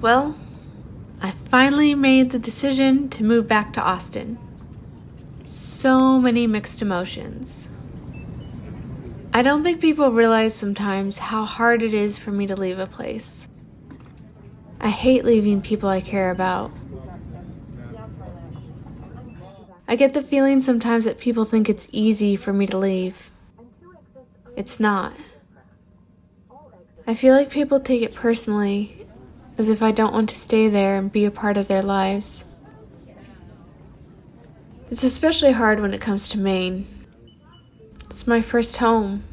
Well, I finally made the decision to move back to Austin. So many mixed emotions. I don't think people realize sometimes how hard it is for me to leave a place. I hate leaving people I care about. I get the feeling sometimes that people think it's easy for me to leave. It's not. I feel like people take it personally, as if I don't want to stay there and be a part of their lives. It's especially hard when it comes to Maine. It's my first home,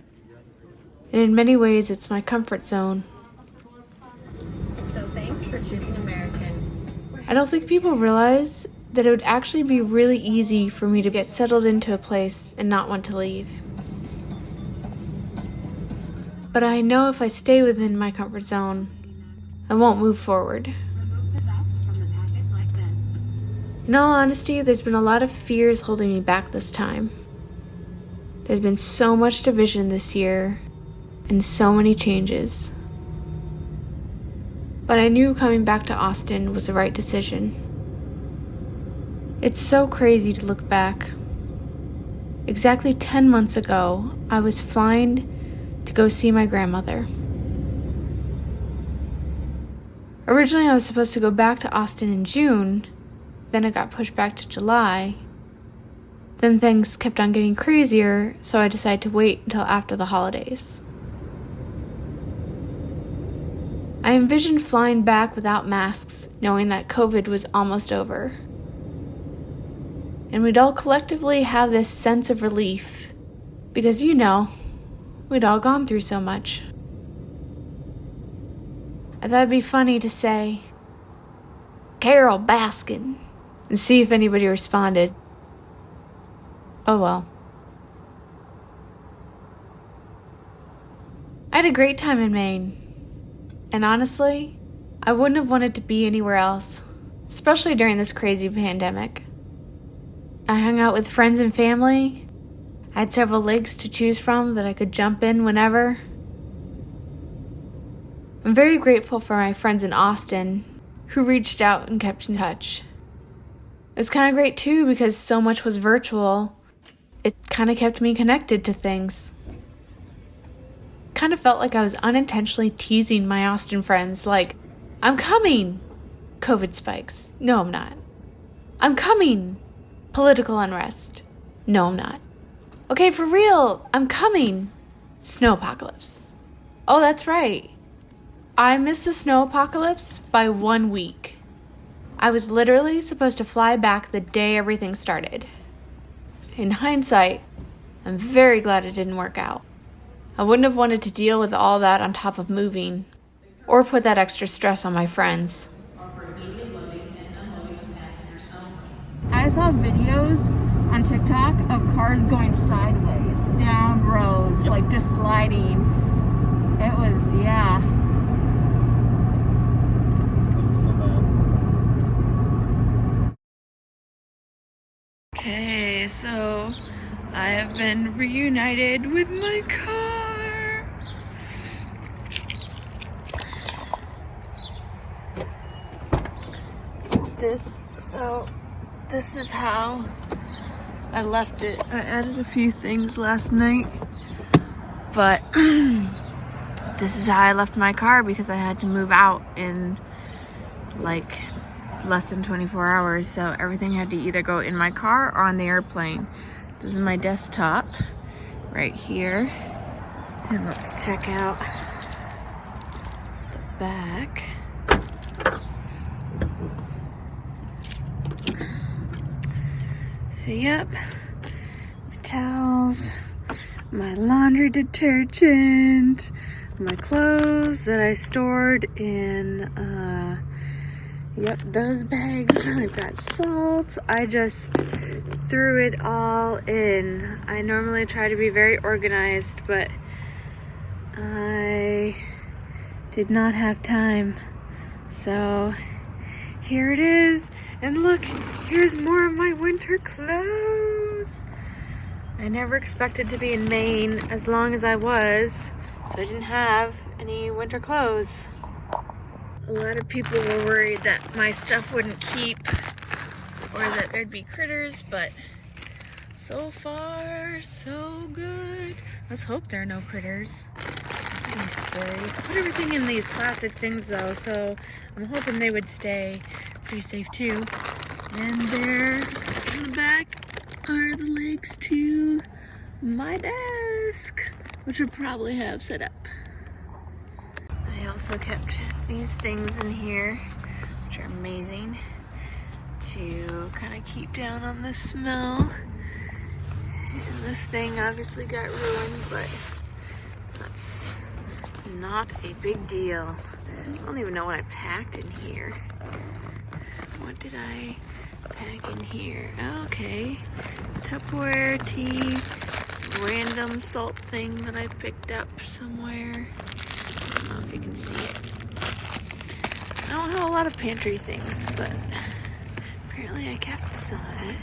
and in many ways it's my comfort zone. So thanks for choosing American. I don't think people realize that it would actually be really easy for me to get settled into a place and not want to leave. But I know if I stay within my comfort zone, I won't move forward. In all honesty, there's been a lot of fears holding me back this time. There's been so much division this year, and so many changes. But I knew coming back to Austin was the right decision. It's so crazy to look back. Exactly 10 months ago, I was flying to go see my grandmother. Originally, I was supposed to go back to Austin in June, then it got pushed back to July. Then things kept on getting crazier, so I decided to wait until after the holidays. I envisioned flying back without masks, knowing that COVID was almost over. And we'd all collectively have this sense of relief, because we'd all gone through so much. I thought it'd be funny to say, "Carol Baskin," and see if anybody responded. Oh well. I had a great time in Maine. And honestly, I wouldn't have wanted to be anywhere else, especially during this crazy pandemic. I hung out with friends and family. I had several lakes to choose from that I could jump in whenever. I'm very grateful for my friends in Austin who reached out and kept in touch. It was kind of great too because so much was virtual. It kind of kept me connected to things. Kind of felt like I was unintentionally teasing my Austin friends, like, "I'm coming!" COVID spikes. No, I'm not. "I'm coming!" Political unrest. No, I'm not. "Okay, for real, I'm coming!" Snow apocalypse. Oh, that's right. I missed the snow apocalypse by 1 week. I was literally supposed to fly back the day everything started. In hindsight, I'm very glad it didn't work out. I wouldn't have wanted to deal with all that on top of moving, or put that extra stress on my friends. I saw videos on TikTok of cars going sideways down roads, like just sliding. It was, yeah. That was so bad. Okay, so I have been reunited with my car. This is how I left it. I added a few things last night, but this is how I left my car because I had to move out in like less than 24 hours, so everything had to either go in my car or on the airplane. This is my desktop right here, and let's check out the back. So yep, my towels, my laundry detergent, my clothes that I stored in those bags. I've got salt. I just threw it all in. I normally try to be very organized, but I did not have time. So here it is. And look, here's more of my winter clothes. I never expected to be in Maine as long as I was, so I didn't have any winter clothes. A lot of people were worried that my stuff wouldn't keep or that there'd be critters, but so far, so good. Let's hope there are no critters. That's scary. I put everything in these plastic things though, so I'm hoping they would stay pretty safe too. And there in the back are the legs to my desk, which would probably have set up. I also kept these things in here, which are amazing, to kind of keep down on the smell. And this thing obviously got ruined, but that's not a big deal. I don't even know what I packed in here. What did I pack in here? Okay, Tupperware, tea, random salt thing that I picked up somewhere. I don't know if you can see it. I don't have a lot of pantry things, but apparently I kept some of it.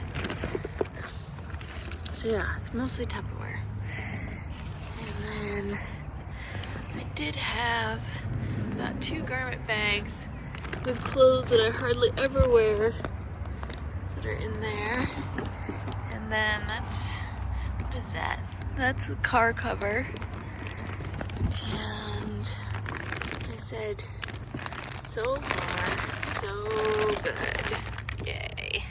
So yeah, it's mostly Tupperware. And then I did have about 2 garment bags with clothes that I hardly ever wear that are in there. And then that's, what is that? That's the car cover. And I said, so far, so good. Yay.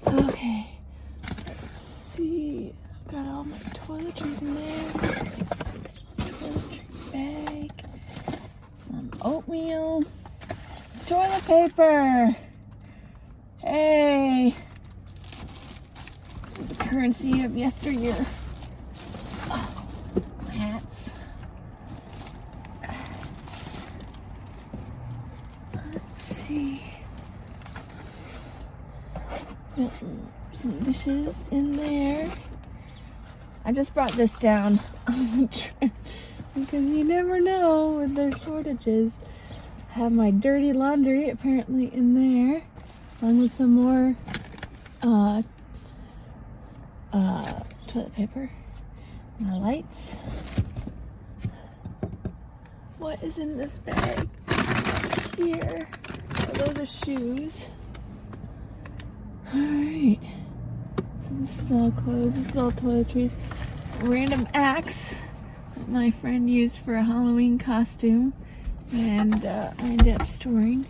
Okay, let's see. I've got all my toiletries in there. Toiletry bag, some oatmeal, toilet paper. Hey, the currency of yesteryear. Oh, hats. Let's see. Got some dishes in there. I just brought this down on the trip because you never know with their shortages. I have my dirty laundry apparently in there, along with some more toilet paper. My lights. What is in this bag here? Oh, those are shoes. Alright. So this is all clothes. This is all toiletries. Random axe that my friend used for a Halloween costume. And I ended up storing.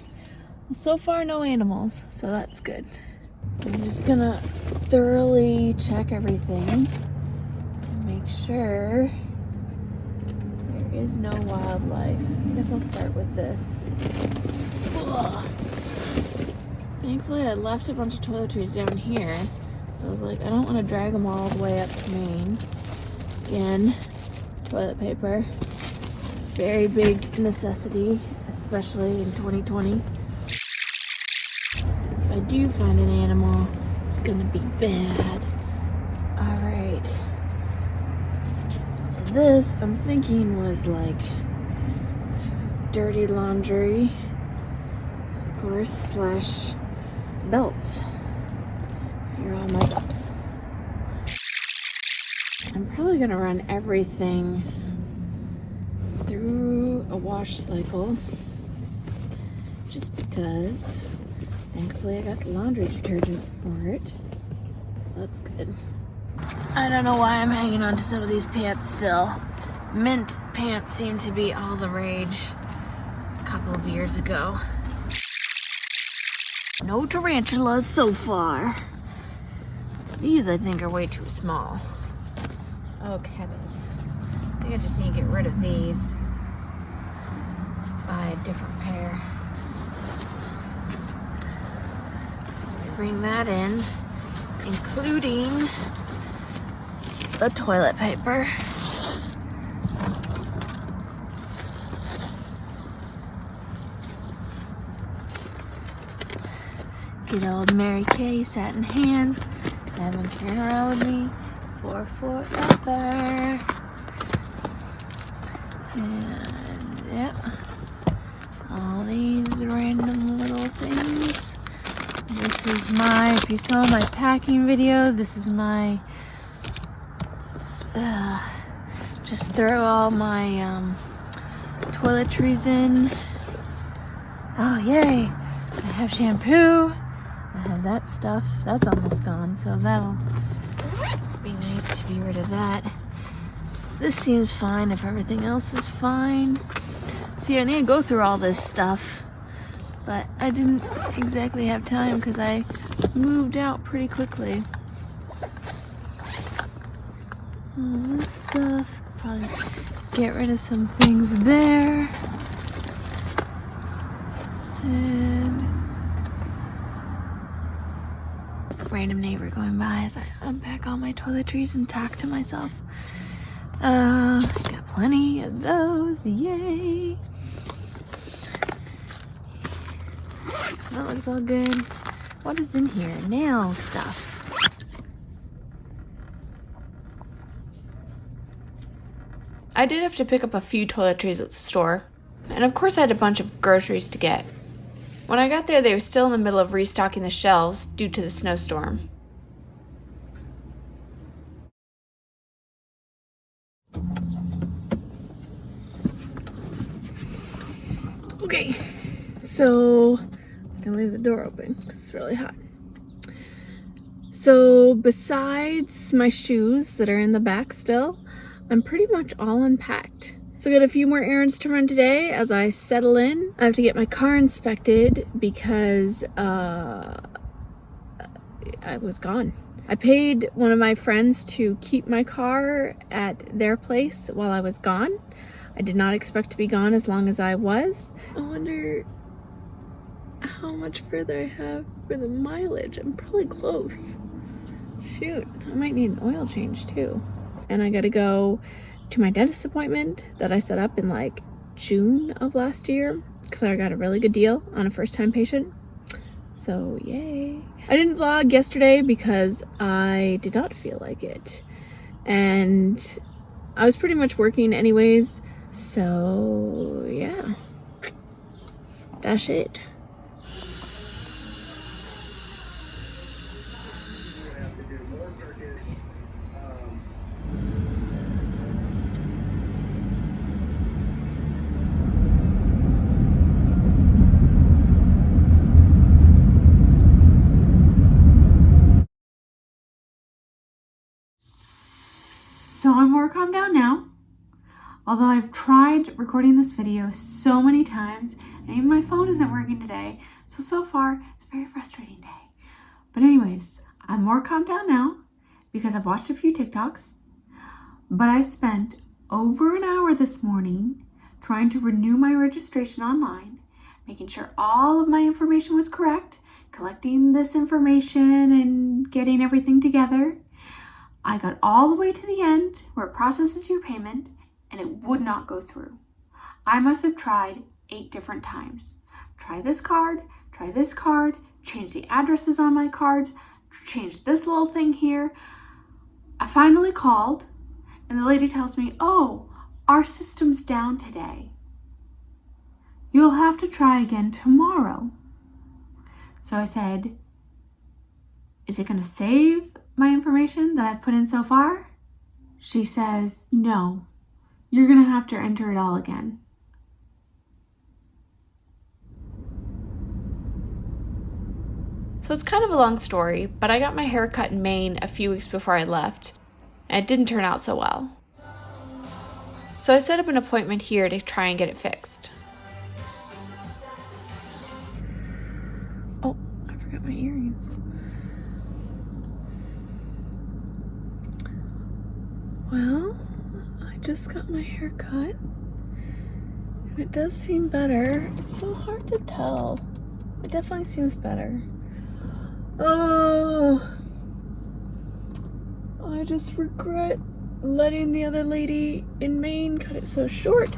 Well, so far no animals, so that's good. I'm just gonna thoroughly check everything to make sure there is no wildlife. I guess I'll start with this. Ugh. Thankfully I left a bunch of toiletries down here, so I was like, I don't want to drag them all the way up to Maine. Again, toilet paper. Very big necessity, especially in 2020. If I do find an animal, it's gonna be bad. Alright. So this, I'm thinking, was like dirty laundry, of course, slash belts. So here are all my belts. I'm probably gonna run everything through a wash cycle just because thankfully I got the laundry detergent for it, so that's good. I don't know why I'm hanging on to some of these pants still. Mint pants seem to be all the rage a couple of years ago. No tarantulas so far. These I think are way too small. Oh heavens. I think I just need to get rid of these. Buy a different pair. So bring that in, including the toilet paper. Good old Mary Kay, satin hands. I've been carrying around with me for forever. And yeah, all these random little things. This is my, if you saw my packing video, this is my, just throw all my toiletries in. Oh, yay. I have shampoo. I have that stuff. That's almost gone, so that'll be nice to be rid of that. This seems fine if everything else is fine. See, I need to go through all this stuff, but I didn't exactly have time because I moved out pretty quickly. All this stuff, probably get rid of some things there. And random neighbor going by as I unpack all my toiletries and talk to myself. I got plenty of those, yay! That looks all good. What is in here? Nail stuff. I did have to pick up a few toiletries at the store, and of course I had a bunch of groceries to get. When I got there, they were still in the middle of restocking the shelves due to the snowstorm. Okay, so I'm gonna leave the door open because it's really hot. So besides my shoes that are in the back still, I'm pretty much all unpacked. So I got a few more errands to run today as I settle in. I have to get my car inspected because I was gone. I paid one of my friends to keep my car at their place while I was gone. I did not expect to be gone as long as I was. I wonder how much further I have for the mileage. I'm probably close. Shoot, I might need an oil change too. And I gotta go to my dentist appointment that I set up in like June of last year because I got a really good deal on a first-time patient. So yay. I didn't vlog yesterday because I did not feel like it. And I was pretty much working anyways. So yeah, that's it. So I'm more calmed down now. Although I've tried recording this video so many times, and even my phone isn't working today, so far it's a very frustrating day. But anyways, I'm more calmed down now because I've watched a few TikToks, but I spent over an hour this morning trying to renew my registration online, making sure all of my information was correct, collecting this information and getting everything together. I got all the way to the end where it processes your payment, and it would not go through. I must have tried 8 different times. Try this card, change the addresses on my cards, change this little thing here. I finally called, and the lady tells me, oh, our system's down today. You'll have to try again tomorrow. So I said, is it going to save my information that I've put in so far? She says, no. You're gonna have to enter it all again. So it's kind of a long story, but I got my hair cut in Maine a few weeks before I left, and it didn't turn out so well. So I set up an appointment here to try and get it fixed. Oh, I forgot my earrings. Well, I just got my hair cut, and it does seem better. It's so hard to tell. It definitely seems better. Oh, I just regret letting the other lady in Maine cut it so short.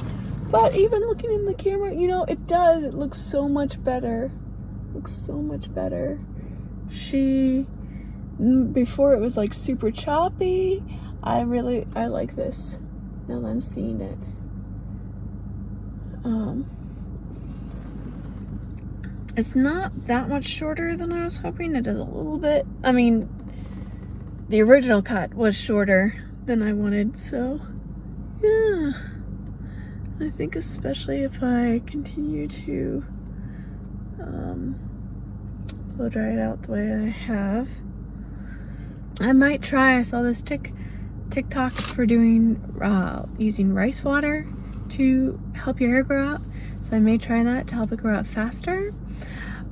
But even looking in the camera, you know, it does. It looks so much better. Looks so much better. Before it was like super choppy. I like this now that I'm seeing it. It's not that much shorter than I was hoping. It is a little bit. I mean, the original cut was shorter than I wanted, so yeah. I think especially if I continue to Blow dry it out the way I have. I might try. I saw this TikTok for doing using rice water to help your hair grow out. So I may try that to help it grow out faster.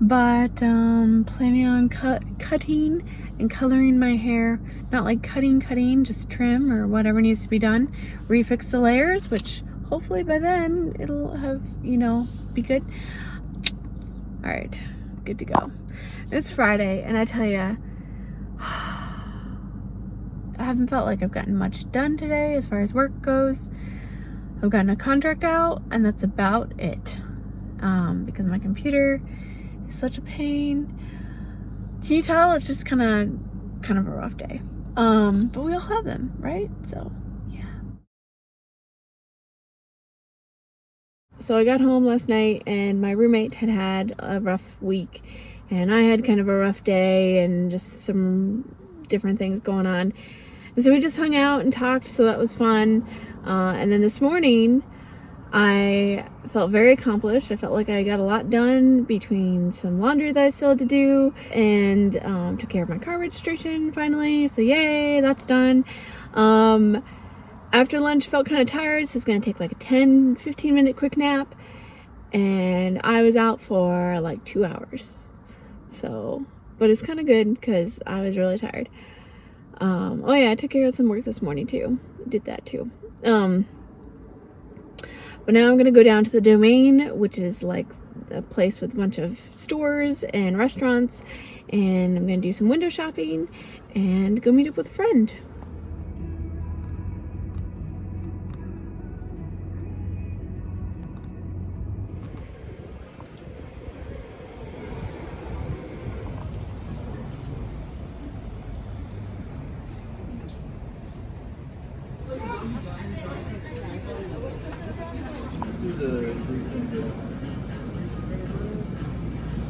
But planning on cutting and coloring my hair. Not like cutting, just trim or whatever needs to be done. Refix the layers, which hopefully by then it'll have, be good. All right, good to go. It's Friday, and I tell you, I haven't felt like I've gotten much done today as far as work goes. I've gotten a contract out, and that's about it. Because my computer is such a pain. Can you tell? It's just kind of a rough day. But we all have them, right? So, yeah. So I got home last night, and my roommate had a rough week, and I had kind of a rough day, and just some different things going on. And so we just hung out and talked, so that was fun. And then this morning, I felt very accomplished. I felt like I got a lot done between some laundry that I still had to do, and took care of my car registration finally. So yay, that's done. After lunch, felt kind of tired, so I was going to take like a 10-15 minute quick nap. And I was out for like 2 hours. So, but it's kind of good because I was really tired. Oh yeah, I took care of some work this morning too. Did that too. But now I'm gonna go down to the Domain, which is like a place with a bunch of stores and restaurants, and I'm gonna do some window shopping and go meet up with a friend.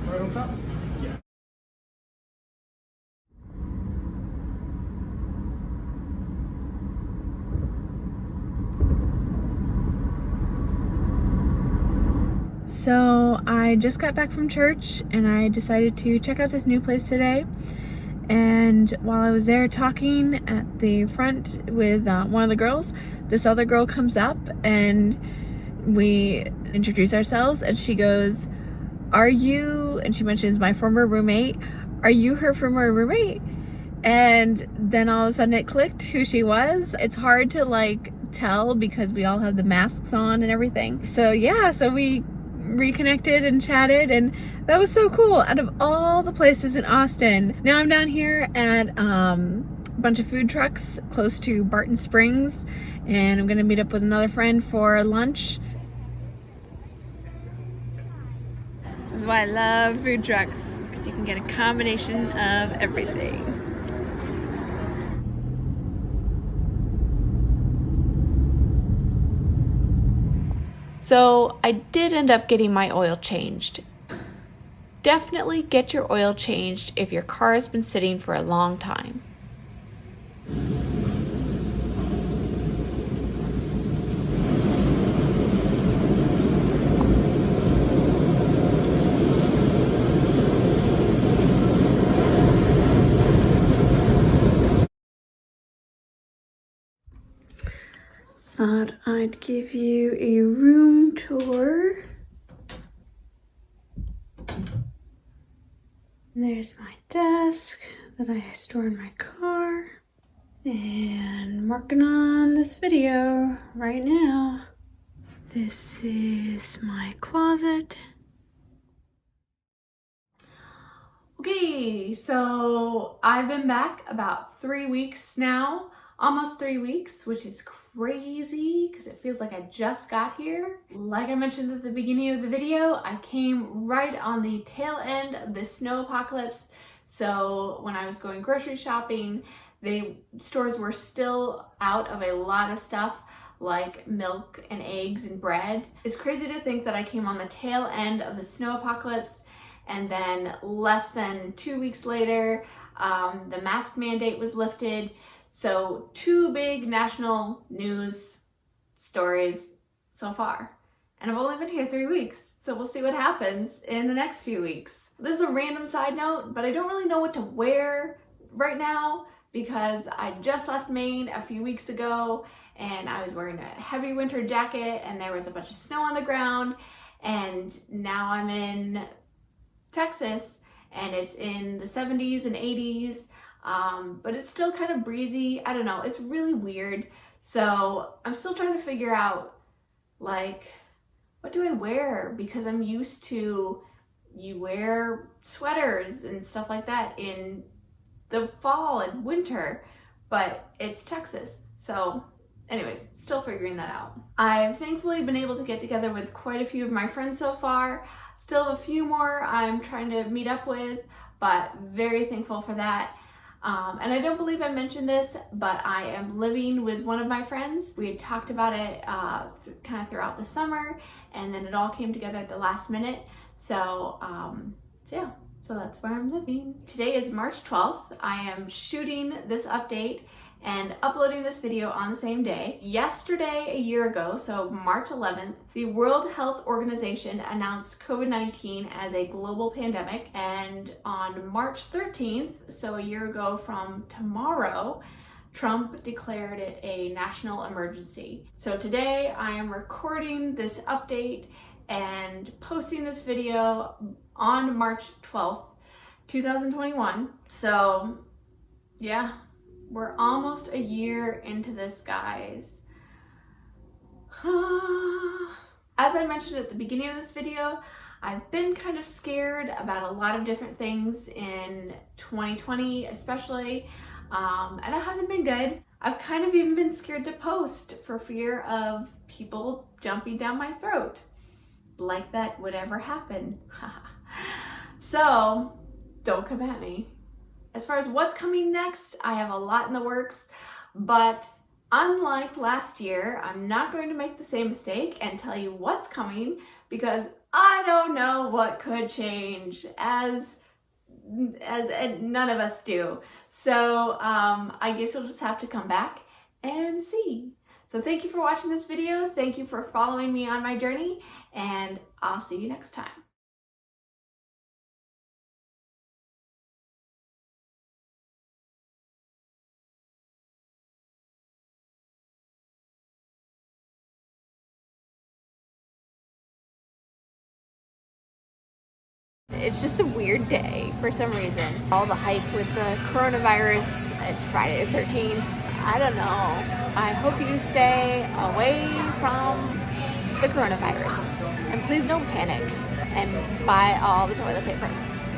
Right on top? Yeah. So I just got back from church, and I decided to check out this new place today. And while I was there talking at the front with one of the girls, this other girl comes up, and we introduce ourselves, and she goes, "Are you," and she mentions my former roommate, "Are you her former roommate?" And then all of a sudden it clicked who she was. It's hard to like tell because we all have the masks on and everything. So yeah, so we reconnected and chatted, and that was so cool. Out of all the places in Austin, now I'm down here at a bunch of food trucks close to Barton Springs, and I'm gonna meet up with another friend for lunch. This is why I love food trucks, because you can get a combination of everything. So I did end up getting my oil changed. Definitely get your oil changed if your car has been sitting for a long time. Thought I'd give you a room tour. There's my desk that I store in my car. And I'm working on this video right now. This is my closet. Okay, so I've been back about 3 weeks now. Almost 3 weeks, which is crazy because it feels like I just got here. Like I mentioned at the beginning of the video, I came right on the tail end of the snow apocalypse. So when I was going grocery shopping, the stores were still out of a lot of stuff like milk and eggs and bread. It's crazy to think that I came on the tail end of the snow apocalypse, and then less than 2 weeks later, the mask mandate was lifted. So 2 big national news stories so far. And I've only been here 3 weeks, so we'll see what happens in the next few weeks. This is a random side note, but I don't really know what to wear right now because I just left Maine a few weeks ago and I was wearing a heavy winter jacket and there was a bunch of snow on the ground, and now I'm in Texas and it's in the 70s and 80s, but it's still kind of breezy. I don't know, it's really weird. So I'm still trying to figure out, like, what do I wear? Because I'm used to, you wear sweaters and stuff like that in the fall and winter, but it's Texas. So anyways, still figuring that out. I've thankfully been able to get together with quite a few of my friends so far. Still have a few more I'm trying to meet up with, but very thankful for that. And I don't believe I mentioned this, but I am living with one of my friends. We had talked about it kind of throughout the summer, and then it all came together at the last minute. So yeah, so that's where I'm living. Today is March 12th. I am shooting this update and uploading this video on the same day. Yesterday, a year ago, so March 11th, the World Health Organization announced COVID-19 as a global pandemic, and on March 13th, so a year ago from tomorrow, Trump declared it a national emergency. So today I am recording this update and posting this video on March 12th, 2021. So yeah, we're almost a year into this, guys. As I mentioned at the beginning of this video, I've been kind of scared about a lot of different things in 2020 especially, and it hasn't been good. I've kind of even been scared to post for fear of people jumping down my throat, like that would ever happen. So don't come at me. As far as what's coming next, I have a lot in the works, but unlike last year, I'm not going to make the same mistake and tell you what's coming because I don't know what could change, as none of us do. So I guess you'll just have to come back and see. So thank you for watching this video. Thank you for following me on my journey, and I'll see you next time. It's just a weird day for some reason. All the hype with the coronavirus, it's Friday the 13th. I don't know. I hope you stay away from the coronavirus. And please don't panic and buy all the toilet paper.